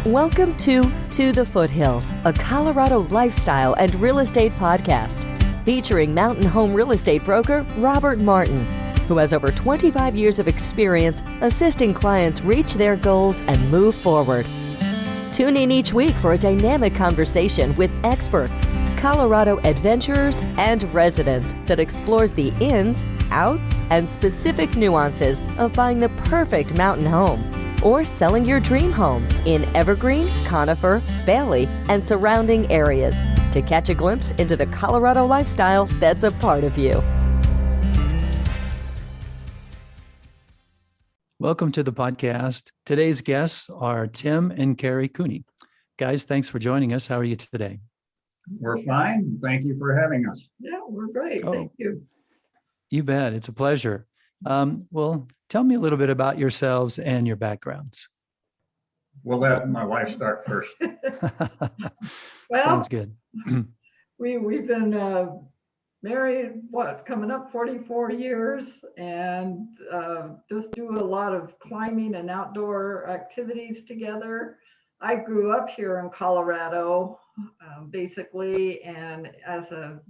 Welcome to the Foothills, a Colorado lifestyle and real estate podcast featuring mountain home real estate broker Robert Martin, who has over 25 years of experience assisting clients reach their goals and move forward. Tune in each week for a dynamic conversation with experts, Colorado adventurers, and residents that explores the ins, outs, and specific nuances of buying the perfect mountain home or selling your dream home in Evergreen, Conifer, Bailey, and surrounding areas to catch a glimpse into the Colorado lifestyle that's a part of you. Welcome to the podcast. Today's guests are Tim and Carrie Cooney. Guys, thanks for joining us. How are you today? We're fine. Thank you for having us. Yeah, we're great. Thank you. You bet. It's a pleasure. Well, tell me a little bit about yourselves and your backgrounds. We'll let my wife start first. Well, Sounds good. we've been married, coming up 44 years, and just do a lot of climbing and outdoor activities together. I grew up here in Colorado, basically, and as a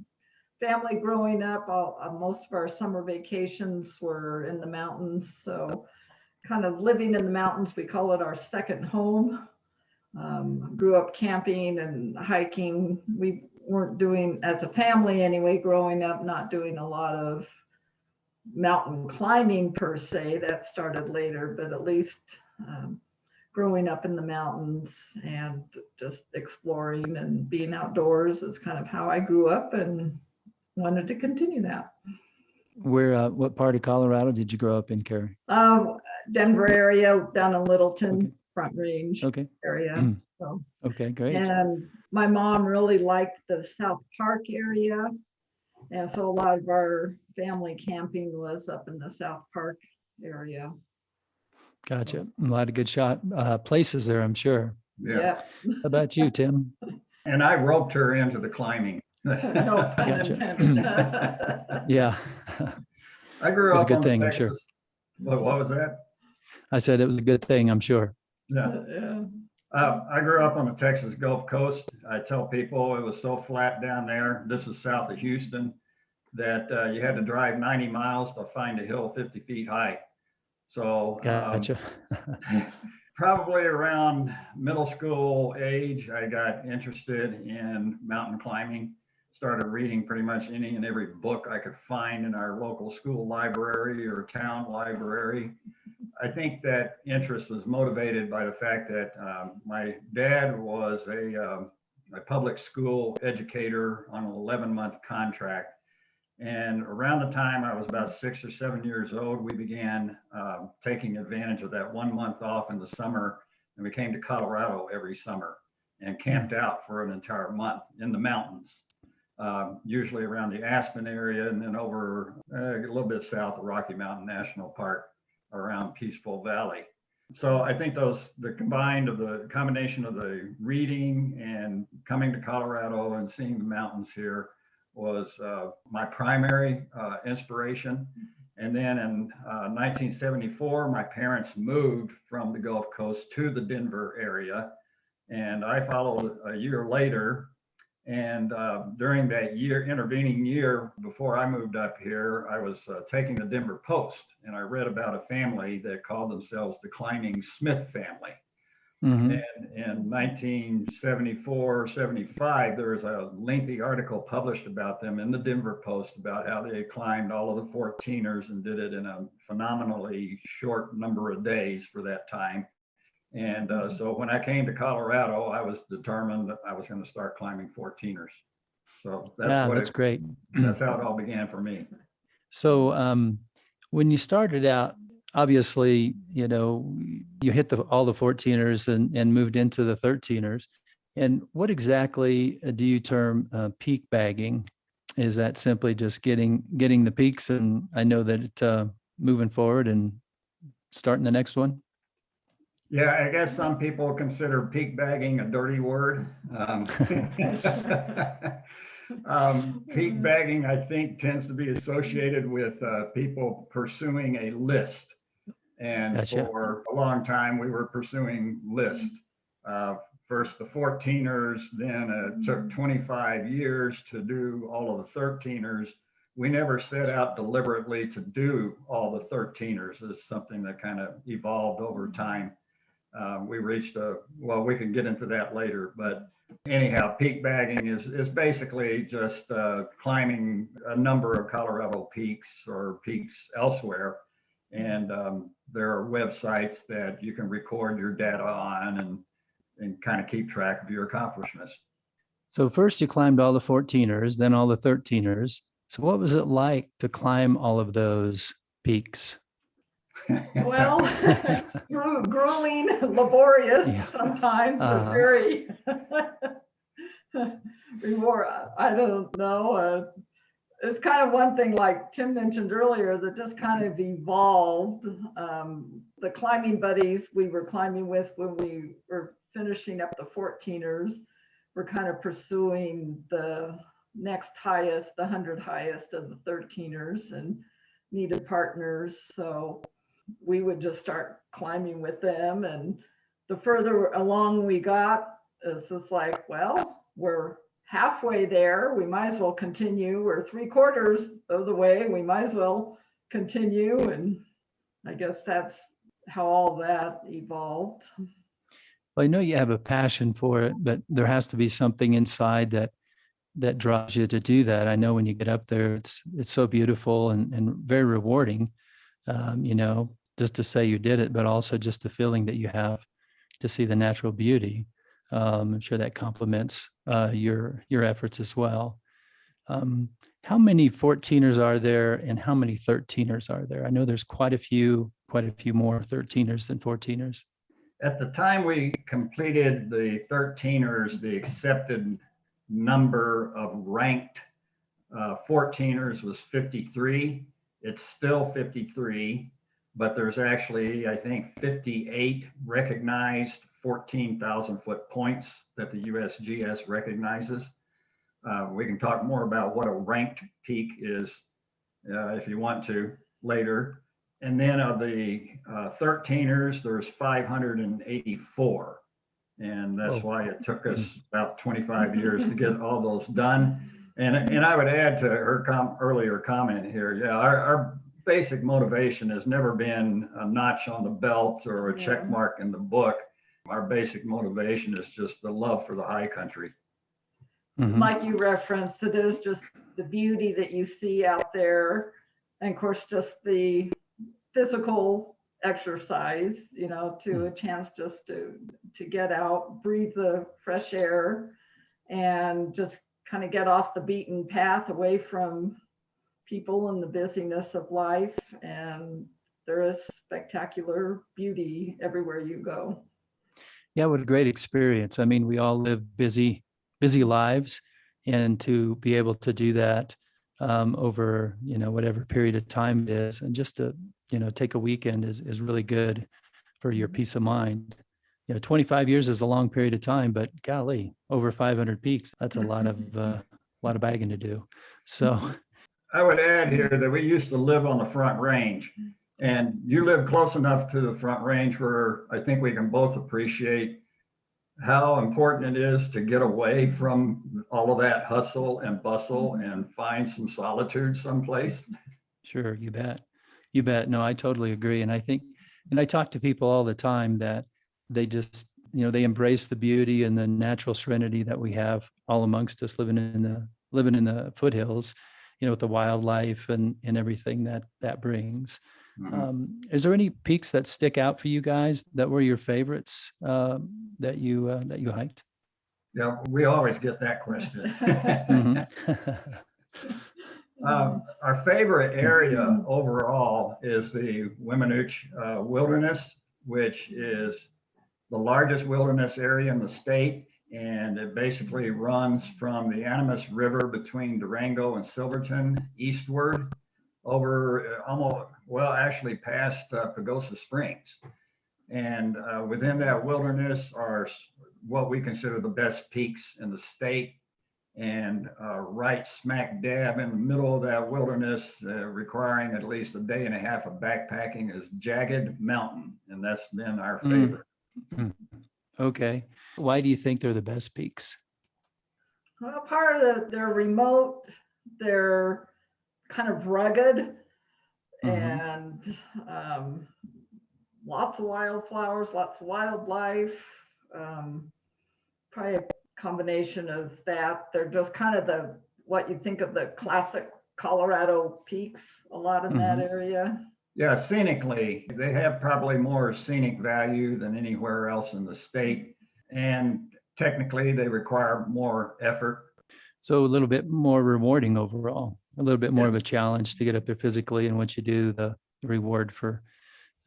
family growing up, most of our summer vacations were in the mountains. So kind of living in the mountains, we call it our second home. Grew up camping and hiking. We weren't doing, as a family anyway, growing up, not doing a lot of mountain climbing per se. That started later, but at least growing up in the mountains and just exploring and being outdoors is kind of how I grew up and wanted to continue that. What part of Colorado did you grow up in, Carrie? Denver area, down in Littleton, Okay. Front Range Okay. area. So, Okay, great. and my mom really liked the South Park area. And so a lot of our family camping was up in the South Park area. Gotcha. A lot of good places there, I'm sure. Yeah. How about you, Tim? And I roped her into the climbing. No pun Gotcha. intended. Yeah. I grew It was up a good on thing, I'm Texas. sure. What was that? I said it was a good thing, I'm sure. Yeah. Yeah. I grew up on the Texas Gulf Coast. I tell people it was so flat down there. This is south of Houston, that you had to drive 90 miles to find a hill 50 feet high. So Gotcha. probably around middle school age, I got interested in mountain climbing. Started reading pretty much any and every book I could find in our local school library or town library. I think that interest was motivated by the fact that my dad was a public school educator on an 11-month contract. And around the time I was about 6 or 7 years old, we began taking advantage of that 1 month off in the summer. And we came to Colorado every summer and camped out for an entire month in the mountains, usually around the Aspen area, and then over a little bit south of Rocky Mountain National Park around Peaceful Valley. So I think the combination of the reading and coming to Colorado and seeing the mountains here was my primary inspiration. And then in 1974, my parents moved from the Gulf Coast to the Denver area, and I followed a year later. And during that intervening year before I moved up here, I was taking the Denver Post, and I read about a family that called themselves the Climbing Smith family. Mm-hmm. And in 1974, 75, there was a lengthy article published about them in the Denver Post about how they climbed all of the 14ers and did it in a phenomenally short number of days for that time. And so when I came to Colorado, I was determined that I was going to start climbing 14ers. So that's great. That's how it all began for me. So when you started out, obviously, you hit all the 14ers and moved into the 13ers. And what exactly do you term peak bagging? Is that simply just getting the peaks? And I know that moving forward and starting the next one? Yeah, I guess some people consider peak bagging a dirty word. Peak bagging, I think, tends to be associated with people pursuing a list. And Gotcha. for a long time, we were pursuing lists. First the 14ers, then it took 25 years to do all of the 13ers. We never set out deliberately to do all the 13ers. It's something that kind of evolved over time. We reached well, we can get into that later, but anyhow, peakbagging is basically just climbing a number of Colorado peaks or peaks elsewhere. And there are websites that you can record your data on and kind of keep track of your accomplishments. So first you climbed all the 14ers, then all the 13ers. So what was it like to climb all of those peaks? Well, grueling, laborious sometimes, but very reward. I don't know. It's kind of one thing, like Tim mentioned earlier, that just kind of evolved. The climbing buddies we were climbing with when we were finishing up the 14ers were kind of pursuing the next highest, the 100 highest of the 13ers, and needed partners. So we would just start climbing with them. And the further along we got, it's just like, well, we're halfway there. We might as well continue. We're 3/4 of the way. We might as well continue. And I guess that's how all that evolved. Well, I know you have a passion for it, but there has to be something inside that drives you to do that. I know when you get up there, it's so beautiful and very rewarding, just to say you did it, but also just the feeling that you have to see the natural beauty. I'm sure that complements your efforts as well. How many 14ers are there and how many 13ers are there? I know there's quite a few more 13ers than 14ers. At the time we completed the 13ers, the accepted number of ranked 14ers was 53. It's still 53, but there's actually, I think, 58 recognized 14,000 foot points that the USGS recognizes. We can talk more about what a ranked peak is if you want to later. And then of the 13ers, there's 584. And that's why it took us about 25 years to get all those done. And I would add to her earlier comment here, yeah, our basic motivation has never been a notch on the belt or a check mark in the book. Our basic motivation is just the love for the high country. Mm-hmm. Like you referenced, it is just the beauty that you see out there. And of course, just the physical exercise, to a chance just to get out, breathe the fresh air, and just kind of get off the beaten path, away from people and the busyness of life. And there is spectacular beauty everywhere you go. Yeah, what a great experience. I mean, we all live busy lives, and to be able to do that over, whatever period of time it is, and just to, take a weekend is really good for your peace of mind. 25 years is a long period of time, but golly, over 500 peaks, that's a lot of bagging to do. So I would add here that we used to live on the Front Range, and you live close enough to the Front Range where I think we can both appreciate how important it is to get away from all of that hustle and bustle and find some solitude someplace. Sure, you bet. No, I totally agree. And I think, and I talk to people all the time that they just, they embrace the beauty and the natural serenity that we have all amongst us living in the foothills, with the wildlife and everything that brings. Mm-hmm. Is there any peaks that stick out for you guys that were your favorites that you hiked? Yeah, we always get that question. Mm-hmm. Our favorite area overall is the Weminuche Wilderness, which is the largest wilderness area in the state. And it basically runs from the Animas River between Durango and Silverton eastward over actually past Pagosa Springs. And within that wilderness are what we consider the best peaks in the state. And right smack dab in the middle of that wilderness, requiring at least a day and a half of backpacking, is Jagged Mountain. And that's been our favorite. Okay. Why do you think they're the best peaks? Well, part of they're remote, they're kind of rugged, and lots of wildflowers, lots of wildlife. Probably a combination of that. They're just kind of what you think of the classic Colorado peaks, a lot in that area. Yeah, scenically, they have probably more scenic value than anywhere else in the state. And technically, they require more effort. So a little bit more rewarding overall, a little bit more of Yes. a challenge to get up there physically. And once you do, the reward for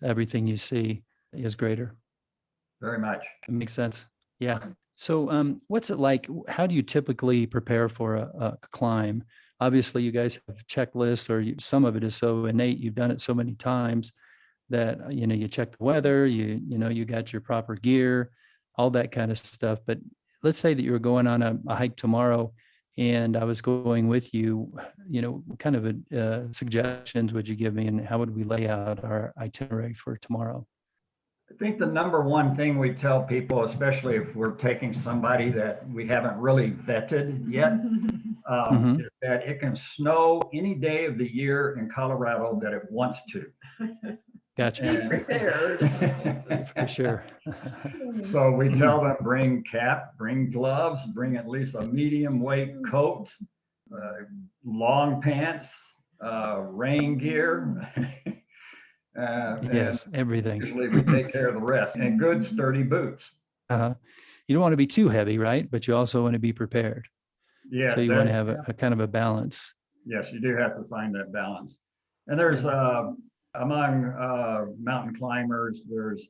everything you see is greater. Very much. It makes sense. Yeah. So what's it like? How do you typically prepare for a climb? Obviously, you guys have checklists, or some of it is so innate. You've done it so many times that, you check the weather, you got your proper gear, all that kind of stuff. But let's say that you were going on a hike tomorrow and I was going with you, what kind of suggestions would you give me, and how would we lay out our itinerary for tomorrow? I think the number one thing we tell people, especially if we're taking somebody that we haven't really vetted yet, is that it can snow any day of the year in Colorado that it wants to. Gotcha. Prepared. For sure. So we tell them bring cap, bring gloves, bring at least a medium weight coat, long pants, rain gear. Yes, everything. Usually we take care of the rest, and good sturdy boots. You don't want to be too heavy, right? But you also want to be prepared. Yeah. So you want to have a kind of a balance. Yes, you do have to find that balance. And there's among mountain climbers, there's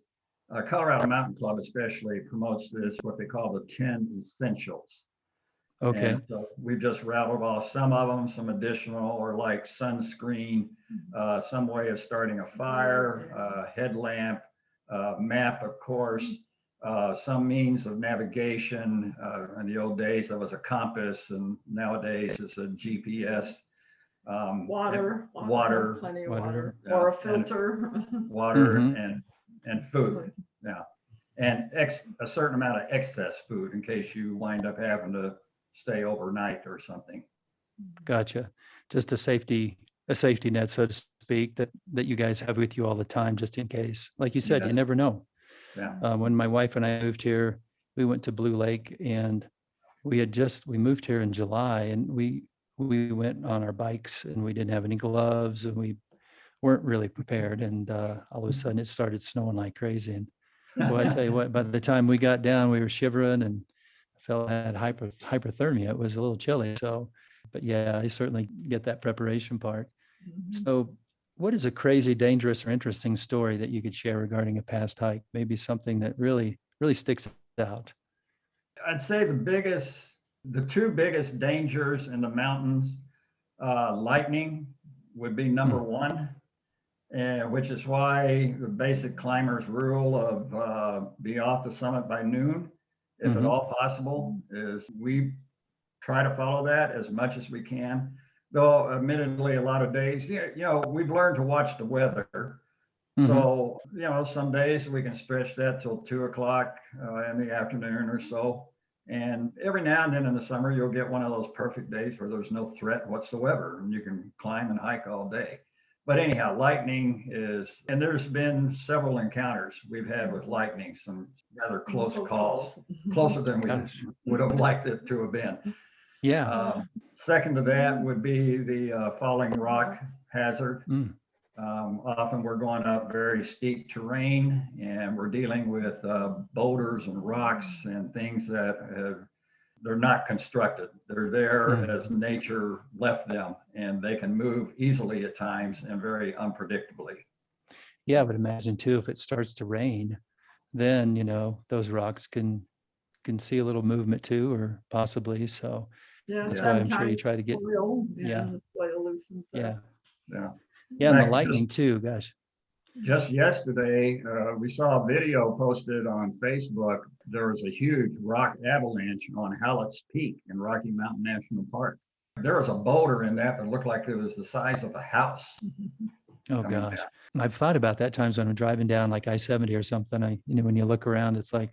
Colorado Mountain Club especially promotes this, what they call the 10 essentials. Okay. And so we've just rattled off some of them, some additional, or like sunscreen, some way of starting a fire, headlamp, map, of course, some means of navigation. In the old days, there was a compass, and nowadays it's a GPS. Water, plenty of water, Yeah, or a filter. Water and food. Yeah. And a certain amount of excess food in case you wind up having to stay overnight or something. Gotcha. Just a safety net, so to speak, that you guys have with you all the time, just in case. Like you said, Yeah. you never know. Yeah. When my wife and I moved here, we went to Blue Lake, and we moved here in July, and we went on our bikes, and we didn't have any gloves, and we weren't really prepared. And all of a sudden it started snowing like crazy. And boy, I tell you what, by the time we got down, we were shivering, and I felt I had hypothermia. It was a little chilly. So, but yeah, I certainly get that preparation part. So what is a crazy, dangerous, or interesting story that you could share regarding a past hike? Maybe something that really, really sticks out. I'd say the two biggest dangers in the mountains, lightning would be number one, which is why the basic climber's rule of be off the summit by noon, if at all possible, is we try to follow that as much as we can. Though admittedly, a lot of days, we've learned to watch the weather. So, some days we can stretch that till 2:00 in the afternoon or so. And every now and then in the summer, you'll get one of those perfect days where there's no threat whatsoever and you can climb and hike all day. But anyhow, lightning and there's been several encounters we've had with lightning, some rather close calls, closer than we would have liked it to have been. Yeah. Second to that would be the falling rock hazard. Often we're going up very steep terrain, and we're dealing with boulders and rocks and things that they're not constructed. They're there as nature left them, and they can move easily at times and very unpredictably. Yeah, I would imagine too, if it starts to rain, then, those rocks can see a little movement too, or possibly. So that's why I'm sure you try to get, And the lightning too, gosh. Just yesterday, we saw a video posted on Facebook. There was a huge rock avalanche on Hallett's Peak in Rocky Mountain National Park. There was a boulder in that looked like it was the size of a house. Oh gosh. I've thought about that times when I'm driving down like I-70 or something. When you look around, it's like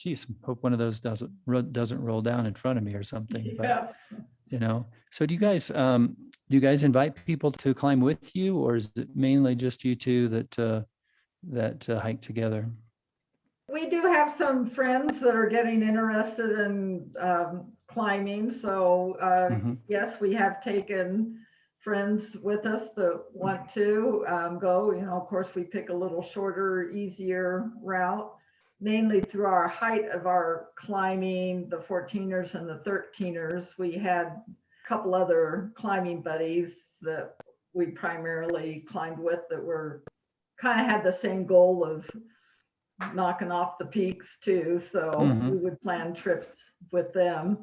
geez, hope one of those doesn't roll down in front of me or something. But Yeah. so do you guys invite people to climb with you, or is it mainly just you two that hike together? We do have some friends that are getting interested in climbing. So yes, we have taken friends with us that want to go. Of course, we pick a little shorter, easier route, mainly through our height of our climbing, the 14ers and the 13ers. We had a couple other climbing buddies that we primarily climbed with that were kind of had the same goal of knocking off the peaks too. So we would plan trips with them.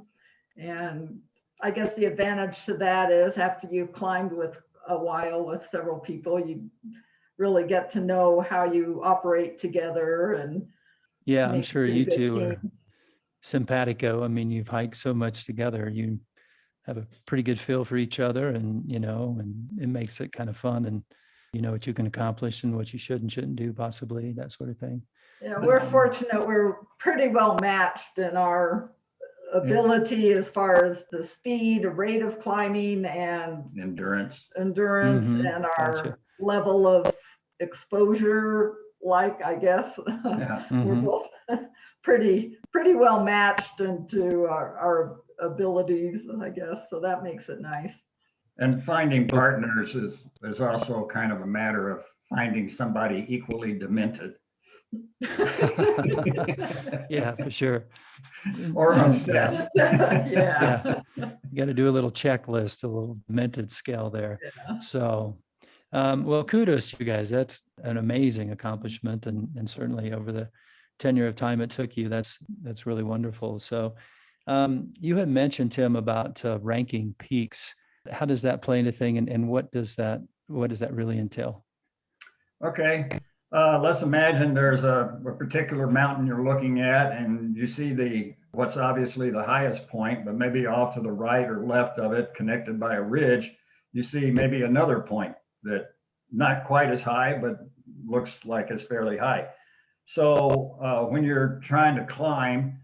And I guess the advantage to that is after you've climbed with a while with several people, you really get to know how you operate together. And yeah, I'm sure you two are team. simpatico. I mean, you've hiked so much together. You have a pretty good feel for each other, and and it makes it kind of fun, and you know what you can accomplish and what you should and shouldn't do, possibly, that sort of thing. Yeah, we're fortunate. We're pretty well matched in our ability as far as the speed, rate of climbing, and Endurance. and our Gotcha. level of exposure, I guess. Yeah. We're both pretty well matched into our abilities, I guess. So that makes it nice. And finding partners is also kind of a matter of finding somebody equally demented. Yeah, for sure. Or obsessed. Yeah. You got to do a little checklist, a little demented scale there. Yeah. So, well, kudos to you guys. That's an amazing accomplishment, and certainly over the tenure of time it took you, that's really wonderful. So, you had mentioned, Tim, about ranking peaks. How does that play into thing, and what does that really entail? Okay. Let's imagine there's a particular mountain you're looking at, and you see what's obviously the highest point, but maybe off to the right or left of it, connected by a ridge, you see maybe another point that not quite as high, but looks like it's fairly high. So when you're trying to climb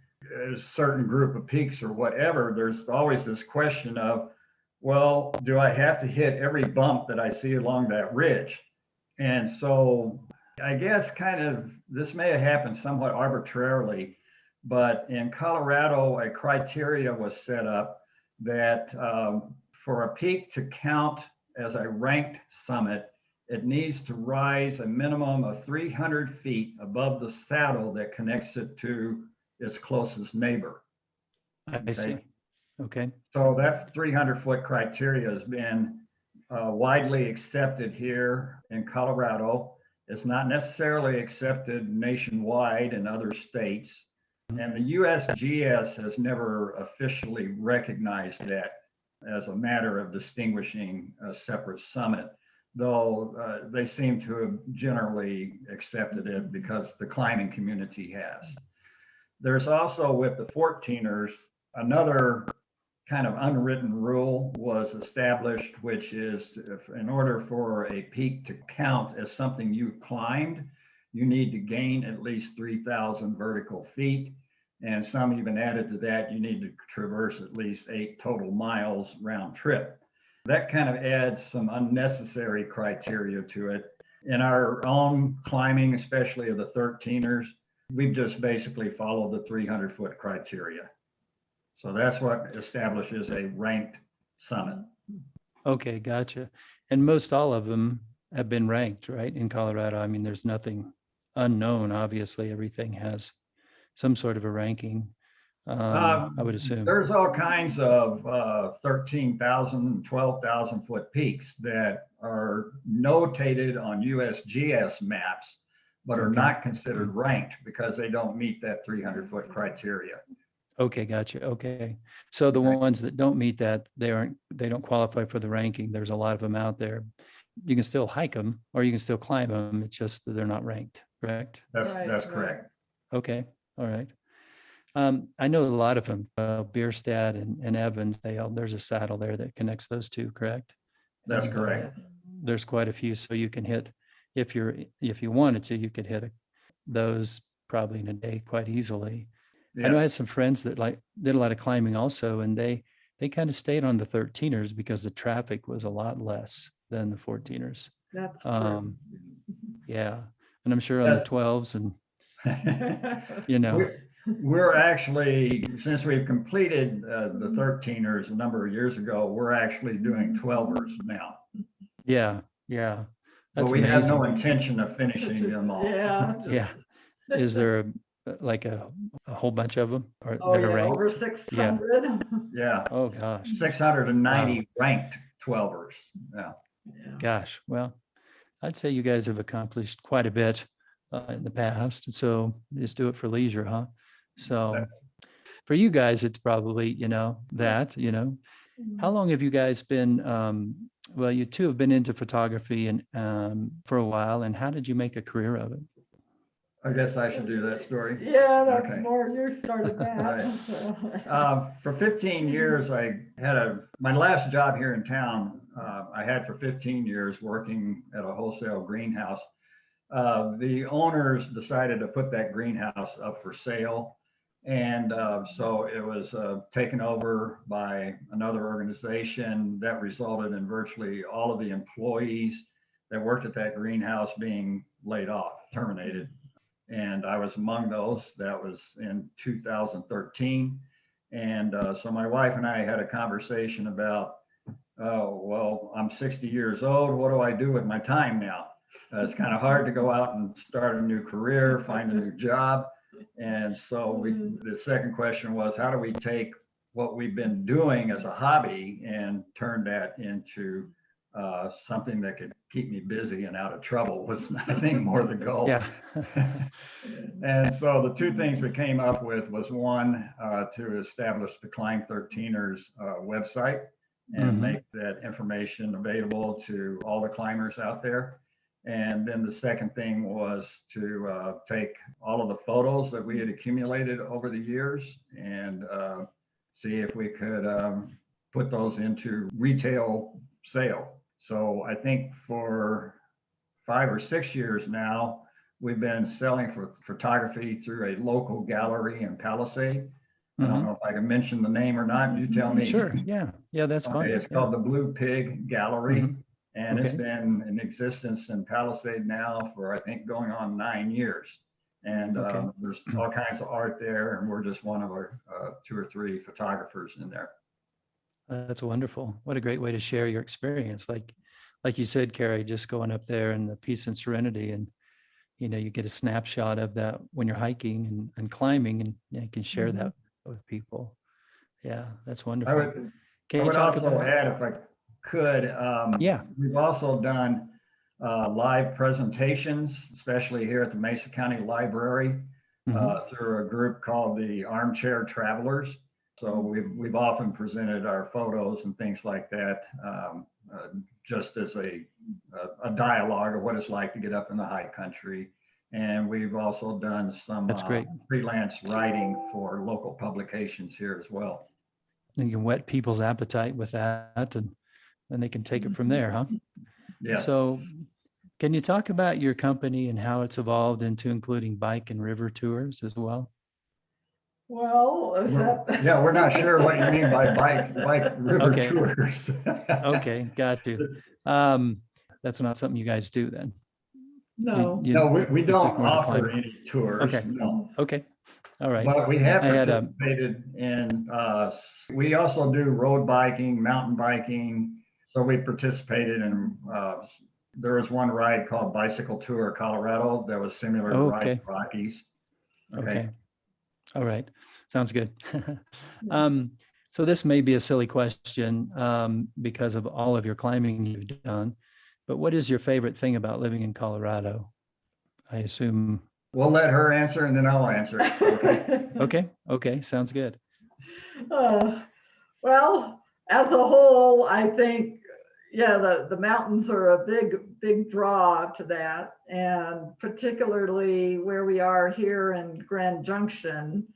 a certain group of peaks or whatever, there's always this question of, well, do I have to hit every bump that I see along that ridge? And so I guess this may have happened somewhat arbitrarily, but in Colorado, a criteria was set up that for a peak to count as a ranked summit, it needs to rise a minimum of 300 feet above the saddle that connects it to its closest neighbor. I see. Okay. So that 300-foot criteria has been widely accepted here in Colorado. It's not necessarily accepted nationwide in other states. And the USGS has never officially recognized that as a matter of distinguishing a separate summit, though they seem to have generally accepted it because the climbing community has. There's also, with the 14ers, another kind of unwritten rule was established, which is in order for a peak to count as something you climbed, you need to gain at least 3,000 vertical feet. And some even added to that, you need to traverse at least 8 total miles round trip. That kind of adds some unnecessary criteria to it. In our own climbing, especially of the 13ers, we've just basically followed the 300-foot criteria. So that's what establishes a ranked summit. Okay, gotcha. And most all of them have been ranked, right, in Colorado? I mean, there's nothing unknown. Obviously, everything has some sort of a ranking, I would assume. There's all kinds of 13,000, 12,000 foot peaks that are notated on USGS maps, but are not considered ranked because they don't meet that 300-foot criteria. Okay, gotcha. Okay. So the ones that don't meet that, they don't qualify for the ranking. There's a lot of them out there. You can still hike them or you can still climb them. It's just that they're not ranked, correct? That's correct. Okay. All right. I know a lot of them, Bierstadt and Evans, there's a saddle there that connects those two, correct? That's correct. There's quite a few, so you can hit, if you wanted to, you could hit those probably in a day quite easily. I know I Yes. had some friends that like did a lot of climbing also, and they kind of stayed on the 13ers because the traffic was a lot less than the 14ers. That's true. Yeah, and I'm sure on the Yes. 12s and you know, We're actually, since we've completed the 13ers a number of years ago, we're actually doing 12ers now. yeah, But that's we have no amazing. intention of finishing them all. Yeah. Yeah, is there like a whole bunch of them or Oh, that are yeah, ranked? over Yeah. 600. Yeah, Oh gosh, 690 ranked 12ers. Yeah. Yeah. gosh. Well, I'd say you guys have accomplished quite a bit in the past. So just do it for leisure, huh? So for you guys, it's probably, how long have you guys been, well, you two have been into photography and for a while, and how did you make a career of it? I guess I should do that story. Yeah, that's Okay. more, you started that. Right. So. For 15 years, I had my last job here in town, I had for 15 years working at a wholesale greenhouse. The owners decided to put that greenhouse up for sale. And so it was taken over by another organization that resulted in virtually all of the employees that worked at that greenhouse being laid off, terminated. And I was among those. That was in 2013. And so my wife and I had a conversation about, oh, well, I'm 60 years old. What do I do with my time now? It's kind of hard to go out and start a new career, find a new job. And so the second question was, how do we take what we've been doing as a hobby and turn that into something that could keep me busy and out of trouble was, I think, more the goal. Yeah. And so the two things we came up with was one, to establish the Climb 13ers website and make that information available to all the climbers out there. And then the second thing was to take all of the photos that we had accumulated over the years and see if we could put those into retail sale. So I think for 5 or 6 years now, we've been selling for photography through a local gallery in Palisade. I don't know if I can mention the name or not. You tell me. Sure. Yeah. Yeah, that's fine. It's Yeah. called the Blue Pig Gallery. And it's Okay. been in existence in Palisade now for, I think, going on 9 years. And Okay. there's all kinds of art there, and we're just one of our 2 or 3 photographers in there. That's wonderful. What a great way to share your experience. Like you said, Carrie, just going up there in the peace and serenity, and you get a snapshot of that when you're hiking and climbing, and you can share that with people. Yeah, that's wonderful. I would also add, if I could, Yeah. we've also done live presentations, especially here at the Mesa County Library, through a group called the Armchair Travelers. So we've often presented our photos and things like that, just as a dialogue of what it's like to get up in the high country. And we've also done some That's great. freelance writing for local publications here as well. And you can whet people's appetite with that, and they can take it from there, huh? Yeah. So can you talk about your company and how it's evolved into including bike and river tours as well? Well, Yeah, we're not sure what you mean by bike river Okay. tours. Okay, got you. That's not something you guys do then. no. No, we it's just don't more the offer climbing. any tours. Okay. No. Okay. All right. But we have I had, participated in, we also do road biking, mountain biking. So we participated in, there was one ride called Bicycle Tour Colorado that was similar to Ride Okay. Rockies. Okay. All right. Sounds good. So this may be a silly question because of all of your climbing you've done, but what is your favorite thing about living in Colorado? I assume. We'll let her answer and then I'll answer. Okay. Okay. Sounds good. Well, as a whole, I think, yeah, the mountains are a big draw to that. And particularly where we are here in Grand Junction,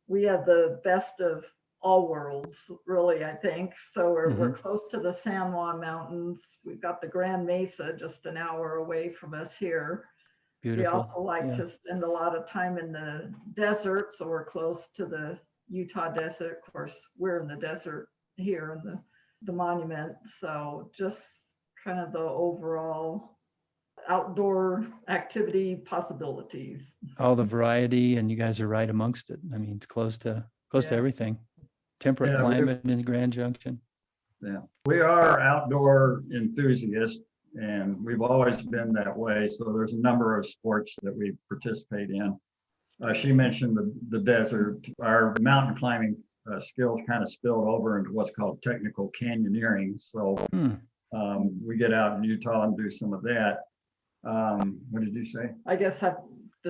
we have the best of all worlds, really, I think. So we're close to the San Juan Mountains. We've got the Grand Mesa just an hour away from us here. Beautiful. We also like to spend a lot of time in the desert, so we're close to the Utah desert. Of course, we're in the desert here in the monument. So just kind of the overall outdoor activity possibilities. All the variety, and you guys are right amongst it. I mean, it's close to everything. Temperate climate in the Grand Junction. Yeah, we are outdoor enthusiasts, and we've always been that way. So there's a number of sports that we participate in. She mentioned the desert. Our mountain climbing skills kind of spilled over into what's called technical canyoneering. So we get out in Utah and do some of that. What did you say? I guess the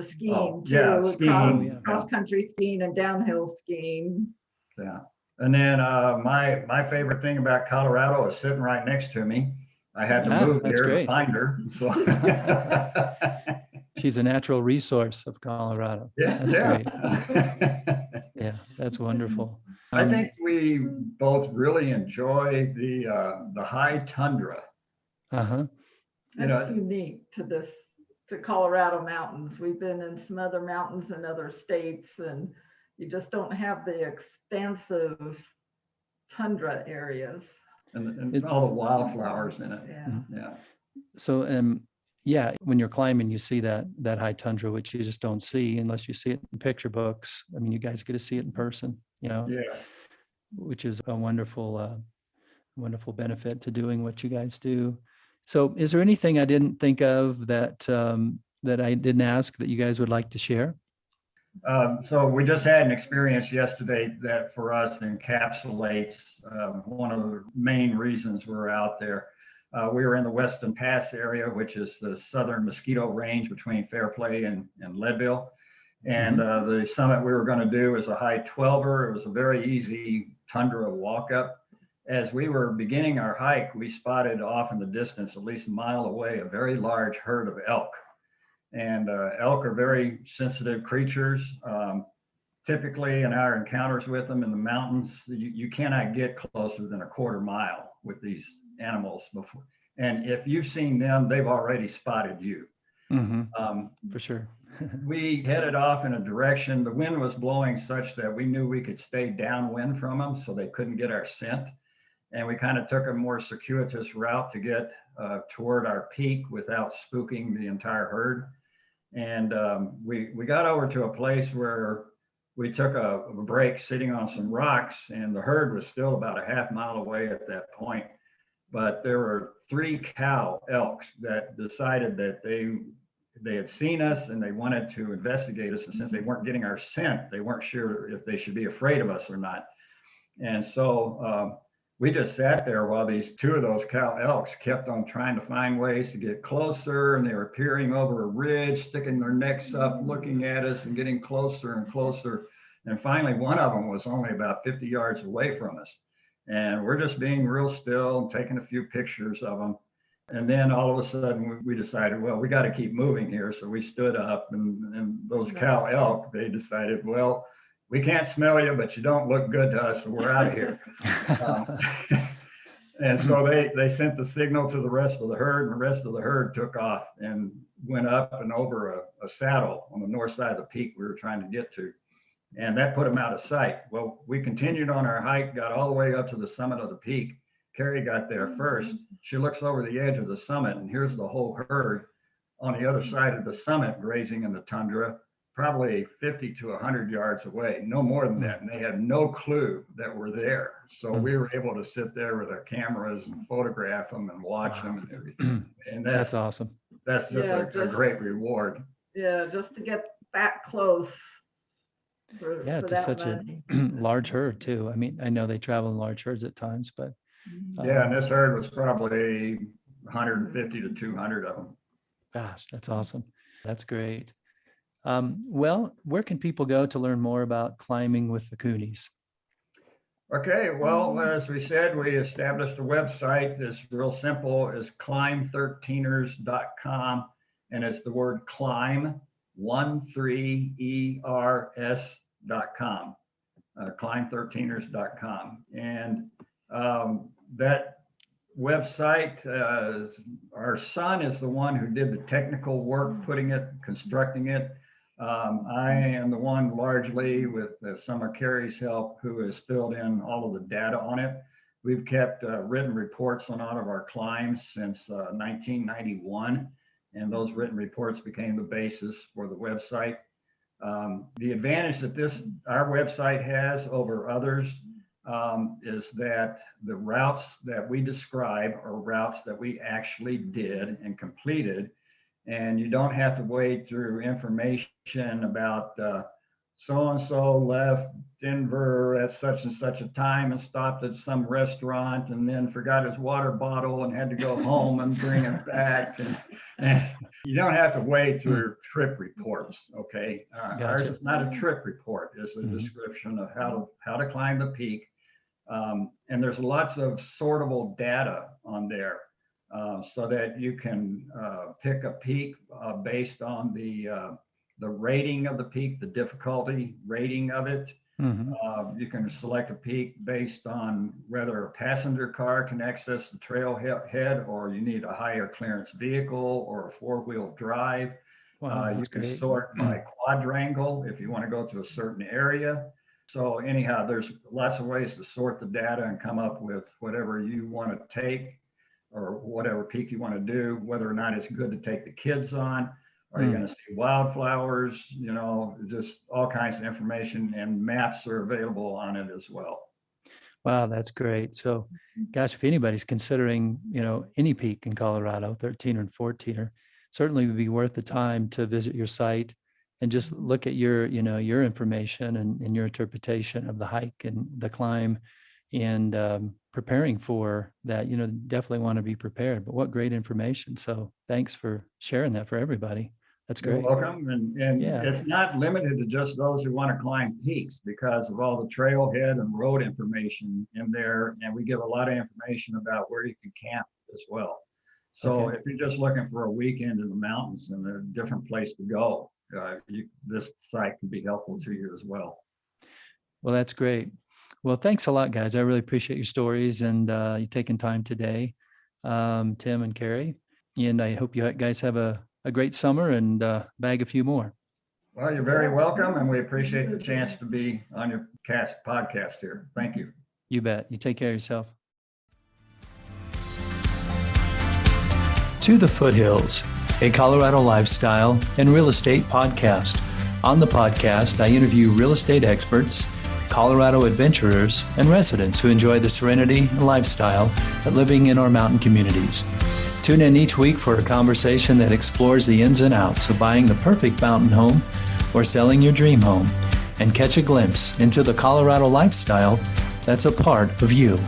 skiing too. Yeah, skiing, cross country skiing and downhill skiing. Yeah. And then my favorite thing about Colorado is sitting right next to me. I had to move here to find her. So she's a natural resource of Colorado. Yeah, that's great. Yeah, that's wonderful. I think we both really enjoy the high tundra. That's unique to Colorado mountains. We've been in some other mountains in other states, and you just don't have the expansive tundra areas. And all the wildflowers in it. Yeah. So, when you're climbing, you see that high tundra, which you just don't see unless you see it in picture books. I mean, you guys get to see it in person, which is a wonderful benefit to doing what you guys do. So is there anything I didn't think of that I didn't ask that you guys would like to share? So we just had an experience yesterday that for us encapsulates one of the main reasons we're out there. We were in the Weston Pass area, which is the southern mosquito range between Fairplay and Leadville. And the summit we were going to do is a high 12er. It was a very easy tundra walk up. As we were beginning our hike, we spotted off in the distance, at least a mile away, a very large herd of elk. And elk are very sensitive creatures. Typically in our encounters with them in the mountains, you cannot get closer than a quarter mile with these animals before. And if you've seen them, they've already spotted you. For sure. We headed off in a direction. The wind was blowing such that we knew we could stay downwind from them so they couldn't get our scent. And we kind of took a more circuitous route to get toward our peak without spooking the entire herd. And we got over to a place where we took a break sitting on some rocks, and the herd was still about a half mile away at that point. But there were 3 cow elks that decided that they had seen us and they wanted to investigate us. And since they weren't getting our scent, they weren't sure if they should be afraid of us or not. And so we just sat there while these 2 of those cow elks kept on trying to find ways to get closer, and they were peering over a ridge, sticking their necks up, looking at us and getting closer and closer. And finally, one of them was only about 50 yards away from us. And we're just being real still and taking a few pictures of them. And then all of a sudden we decided, well, we got to keep moving here. So we stood up, and those cow elk, they decided, well, we can't smell you, but you don't look good to us, so we're out of here. And so they sent the signal to the rest of the herd, and the rest of the herd took off and went up and over a saddle on the north side of the peak we were trying to get to. And that put them out of sight. Well, we continued on our hike, got all the way up to the summit of the peak. Carrie got there first. She looks over the edge of the summit, and here's the whole herd on the other side of the summit grazing in the tundra, probably 50 to 100 yards away, no more than that. And they had no clue that we're there. So we were able to sit there with our cameras and photograph them and watch them and everything. And that's awesome. That's just a great reward. Yeah, just to get that close. To such a large herd too. I mean, I know they travel in large herds at times, but and this herd was probably 150 to 200 of them. Gosh, that's awesome. That's great. Well, where can people go to learn more about climbing with the Cooneys? Okay, well, as we said, we established a website. It's real simple. It's climb13ers.com, and it's the word climb 13ers.com, climb13ers.com. And that website, our son is the one who did the technical work, putting it, constructing it. I am the one largely with some of Carrie's help who has filled in all of the data on it. We've kept written reports on all of our climbs since 1991, and those written reports became the basis for the website. The advantage that our website has over others is that the routes that we describe are routes that we actually did and completed, and you don't have to wade through information about so-and-so left Denver at such and such a time and stopped at some restaurant and then forgot his water bottle and had to go home and bring it back. And you don't have to wade through trip reports, okay? Gotcha. Ours is not a trip report. It's a description of how to climb the peak. And there's lots of sortable data on there so that you can pick a peak based on the rating of the peak, the difficulty rating of it. You can select a peak based on whether a passenger car can access the trailhead or you need a higher clearance vehicle or a four-wheel drive. Wow, You can sort by quadrangle if you want to go to a certain area. So anyhow, there's lots of ways to sort the data and come up with whatever you want to take or whatever peak you want to do, whether or not it's good to take the kids on. Are you going to see wildflowers? You know, just all kinds of information, and maps are available on it as well. Wow, that's great. So, gosh, if anybody's considering, any peak in Colorado, 13 or 14er, certainly would be worth the time to visit your site and just look at your information and your interpretation of the hike and the climb and preparing for that. Definitely want to be prepared, but what great information. So thanks for sharing that for everybody. That's great. You're welcome. And Yeah. It's not limited to just those who want to climb peaks because of all the trailhead and road information in there. And we give a lot of information about where you can camp as well. So if you're just looking for a weekend in the mountains and a different place to go, this site can be helpful to you as well. Well, that's great. Well, thanks a lot, guys. I really appreciate your stories and you taking time today, Tim and Carrie. And I hope you guys have a great summer and bag a few more. Well, you're very welcome, and we appreciate the chance to be on your podcast here. Thank you. You bet. You take care of yourself. To the Foothills, a Colorado lifestyle and real estate podcast. On the podcast, I interview real estate experts, Colorado adventurers, and residents who enjoy the serenity and lifestyle of living in our mountain communities. Tune in each week for a conversation that explores the ins and outs of buying the perfect mountain home or selling your dream home, and catch a glimpse into the Colorado lifestyle that's a part of you.